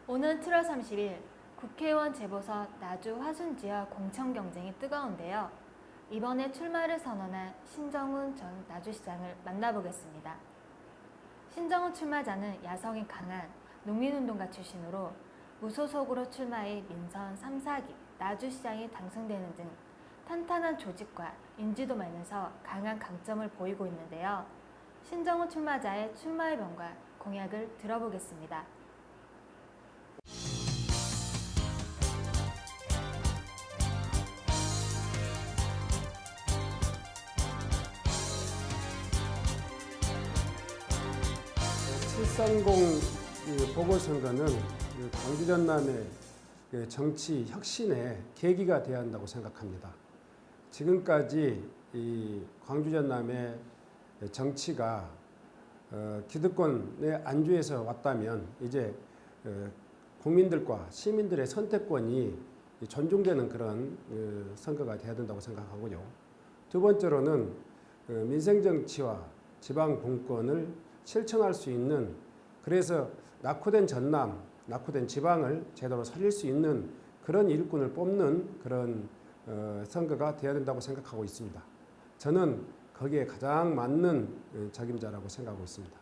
오는 7월 30일 국회의원 재보선 나주 화순지역 공천 경쟁이 뜨거운데요. 이번에 출마를 선언한 신정훈 전 나주시장을 만나보겠습니다. 신정훈 출마자는 야성이 강한 농민운동가 출신으로 무소속으로 출마해 민선 3, 4기 나주시장이 당선되는 등 탄탄한 조직과 인지도 면에서 강한 강점을 보이고 있는데요. 신정훈 출마자의 출마의 변과 공약을 들어보겠습니다. 칠삼공 보궐선거는 광주 전남의 정치 혁신의 계기가 되어야 한다고 생각합니다. 지금까지 이 광주 전남의 정치가 기득권의 안주에서 왔다면 이제 국민들과 시민들의 선택권이 존중되는 그런 선거가 되어야 된다고 생각하고요. 두 번째로는 민생정치와 지방분권을 실천할 수 있는, 그래서 낙후된 전남, 낙후된 지방을 제대로 살릴 수 있는 그런 일꾼을 뽑는 그런 선거가 되어야 된다고 생각하고 있습니다. 저는 거기에 가장 맞는 적임자라고 생각하고 있습니다.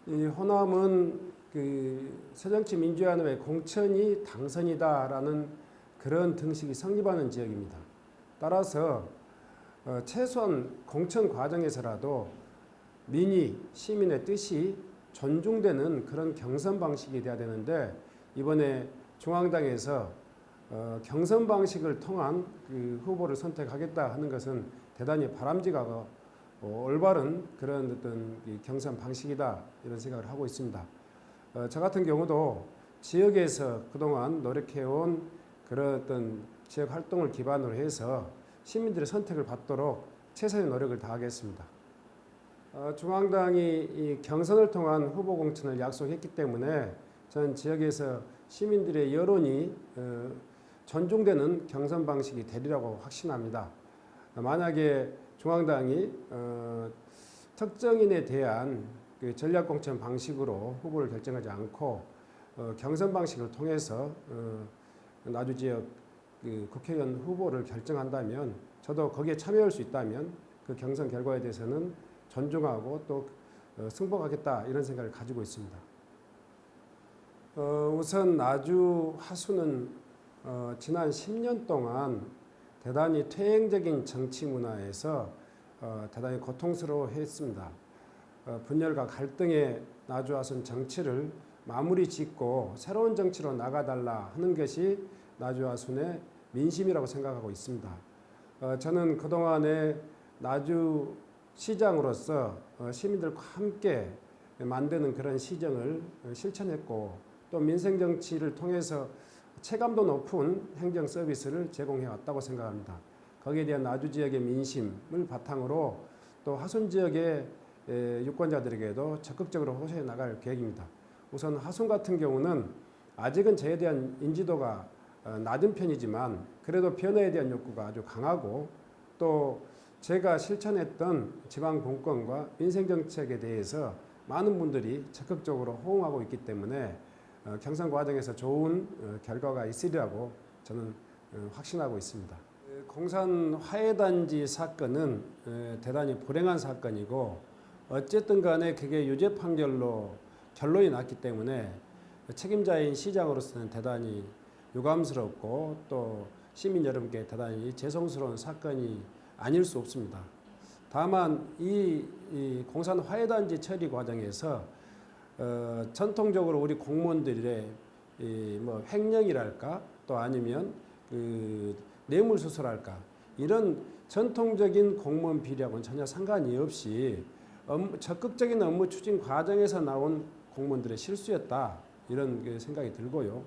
이 호남은 새정치민주연합의 공천이 당선이다라는 그런 등식이 성립하는 지역입니다. 따라서 최소한 공천 과정에서라도 민의, 시민의 뜻이 존중되는 그런 경선 방식이 돼야 되는데, 이번에 중앙당에서 경선 방식을 통한 그 후보를 선택하겠다 하는 것은 대단히 바람직하고 올바른 그런 어떤 경선 방식이다, 이런 생각을 하고 있습니다. 저 같은 경우도 지역에서 그동안 노력해온 그런 어떤 지역 활동을 기반으로 해서 시민들의 선택을 받도록 최선의 노력을 다하겠습니다. 중앙당이 이 경선을 통한 후보 공천을 약속했기 때문에 저는 지역에서 시민들의 여론이 존중되는 경선 방식이 되리라고 확신합니다. 만약에 중앙당이 특정인에 대한 그 전략공천 방식으로 후보를 결정하지 않고 경선 방식을 통해서 나주 지역 그 국회의원 후보를 결정한다면, 저도 거기에 참여할 수 있다면 그 경선 결과에 대해서는 존중하고 또 승복하겠다, 이런 생각을 가지고 있습니다. 우선 나주 화수는 지난 10년 동안 대단히 퇴행적인 정치 문화에서 대단히 고통스러워했습니다. 분열과 갈등의 나주 화순 정치를 마무리 짓고 새로운 정치로 나가달라 하는 것이 나주 화순의 민심이라고 생각하고 있습니다. 저는 그동안에 나주 시장으로서 시민들과 함께 만드는 그런 시정을 실천했고, 또 민생정치를 통해서 체감도 높은 행정 서비스를 제공해 왔다고 생각합니다. 거기에 대한 나주 지역의 민심을 바탕으로 또 하순 지역의 유권자들에게도 적극적으로 호소해 나갈 계획입니다. 우선 하순 같은 경우는 아직은 저에 대한 인지도가 낮은 편이지만 그래도 변화에 대한 욕구가 아주 강하고, 또 제가 실천했던 지방분권과 민생정책에 대해서 많은 분들이 적극적으로 호응하고 있기 때문에 경선 과정에서 좋은 결과가 있으리라고 저는 확신하고 있습니다. 공산 화해단지 사건은 대단히 불행한 사건이고, 어쨌든 간에 그게 유죄 판결로 결론이 났기 때문에 책임자인 시장으로서는 대단히 유감스럽고 또 시민 여러분께 대단히 죄송스러운 사건이 아닐 수 없습니다. 다만 이 공산 화해단지 처리 과정에서 전통적으로 우리 공무원들의 뭐 횡령이랄까, 또 아니면 뇌물수수랄까, 이런 전통적인 공무원 비리하고는 전혀 상관이 없이 적극적인 업무 추진 과정에서 나온 공무원들의 실수였다, 이런 생각이 들고요.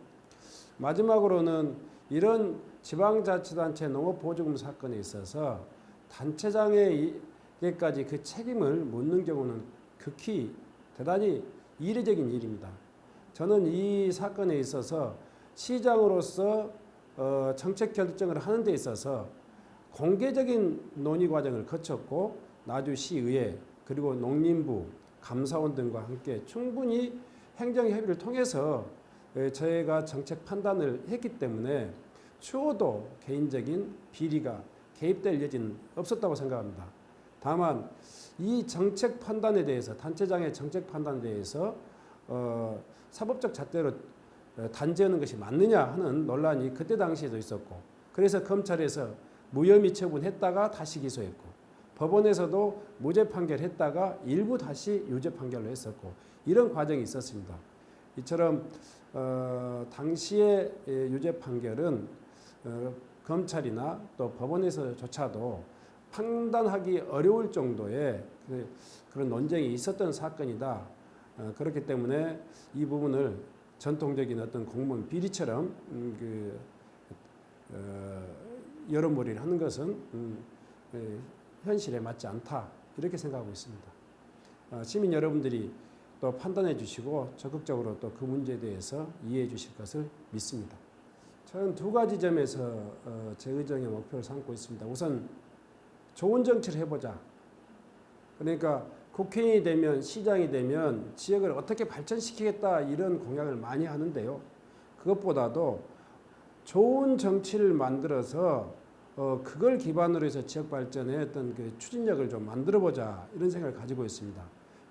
마지막으로는 이런 지방자치단체 농업보조금 사건에 있어서 단체장에게까지 그 책임을 묻는 경우는 극히 대단히 이례적인 일입니다. 저는 이 사건에 있어서 시장으로서 정책 결정을 하는 데 있어서 공개적인 논의 과정을 거쳤고, 나주시의회 그리고 농림부, 감사원 등과 함께 충분히 행정협의를 통해서 저희가 정책 판단을 했기 때문에 추호도 개인적인 비리가 개입될 여지는 없었다고 생각합니다. 다만 이 정책 판단에 대해서 단체장의 정책 판단에 대해서 사법적 잣대로 단죄하는 것이 맞느냐 하는 논란이 그때 당시에도 있었고, 그래서 검찰에서 무혐의 처분했다가 다시 기소했고, 법원에서도 무죄 판결했다가 일부 다시 유죄 판결로 했었고, 이런 과정이 있었습니다. 이처럼 당시의 유죄 판결은 검찰이나 또 법원에서조차도 판단하기 어려울 정도의 그런 논쟁이 있었던 사건이다. 그렇기 때문에 이 부분을 전통적인 어떤 공무원 비리처럼 여론몰이를 하는 것은 현실에 맞지 않다, 이렇게 생각하고 있습니다. 시민 여러분들이 또 판단해 주시고 적극적으로 또 그 문제에 대해서 이해해 주실 것을 믿습니다. 저는 두 가지 점에서 제 의정의 목표를 삼고 있습니다. 우선 좋은 정치를 해보자. 그러니까 국회의원이 되면, 시장이 되면 지역을 어떻게 발전시키겠다, 이런 공약을 많이 하는데요. 그것보다도 좋은 정치를 만들어서 그걸 기반으로 해서 지역 발전의 어떤 그 추진력을 좀 만들어보자, 이런 생각을 가지고 있습니다.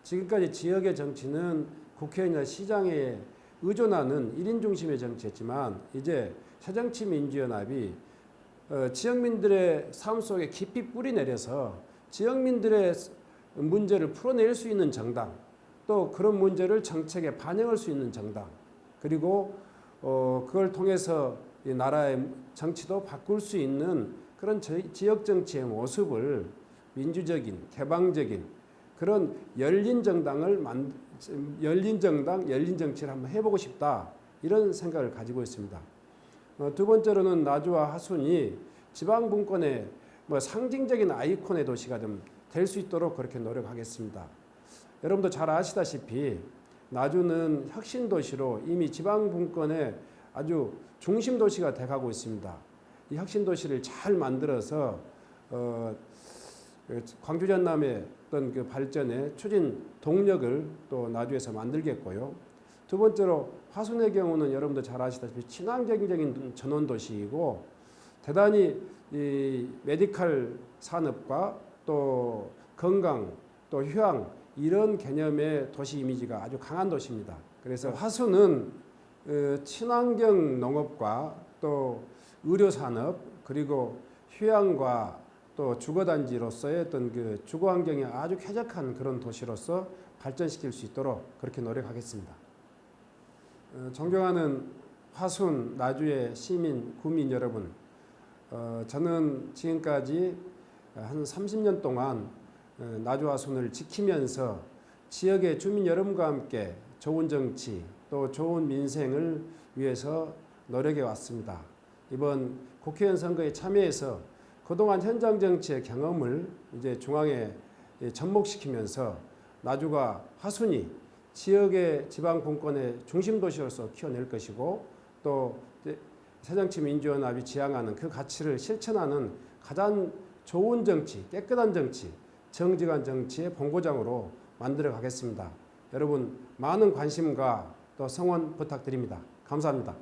지금까지 지역의 정치는 국회의원이나 시장에 의존하는 1인 중심의 정치였지만, 이제 새정치민주연합이 지역민들의 삶 속에 깊이 뿌리 내려서 지역민들의 문제를 풀어낼 수 있는 정당, 또 그런 문제를 정책에 반영할 수 있는 정당, 그리고 그걸 통해서 이 나라의 정치도 바꿀 수 있는 그런 지역 정치의 모습을 민주적인, 개방적인 그런 열린 정당, 열린 정치를 한번 해보고 싶다, 이런 생각을 가지고 있습니다. 두 번째로는 나주와 하순이 지방 분권의 상징적인 아이콘의 도시가 좀 될 수 있도록 그렇게 노력하겠습니다. 여러분도 잘 아시다시피 나주는 혁신 도시로 이미 지방 분권의 아주 중심 도시가 돼가고 있습니다. 이 혁신 도시를 잘 만들어서 광주 전남의 어떤 그 발전의 추진 동력을 또 나주에서 만들겠고요. 두 번째로 화순의 경우는 여러분도 잘 아시다시피 친환경적인 전원 도시이고, 대단히 이 메디컬 산업과 또 건강, 또 휴양, 이런 개념의 도시 이미지가 아주 강한 도시입니다. 그래서 화순은 친환경 농업과 또 의료 산업, 그리고 휴양과 또 주거단지로서의 어떤 그 주거 환경이 아주 쾌적한 그런 도시로서 발전시킬 수 있도록 그렇게 노력하겠습니다. 존경하는 화순, 나주의 시민, 구민 여러분, 저는 지금까지 한 30년 동안 나주 화순을 지키면서 지역의 주민 여러분과 함께 좋은 정치, 또 좋은 민생을 위해서 노력해 왔습니다. 이번 국회의원 선거에 참여해서 그동안 현장 정치의 경험을 이제 중앙에 접목시키면서 나주가 화순이 지역의 지방 분권의 중심 도시로서 키워낼 것이고, 또 새정치민주연합이 지향하는 그 가치를 실천하는 가장 좋은 정치, 깨끗한 정치, 정직한 정치의 본고장으로 만들어 가겠습니다. 여러분 많은 관심과 또 성원 부탁드립니다. 감사합니다.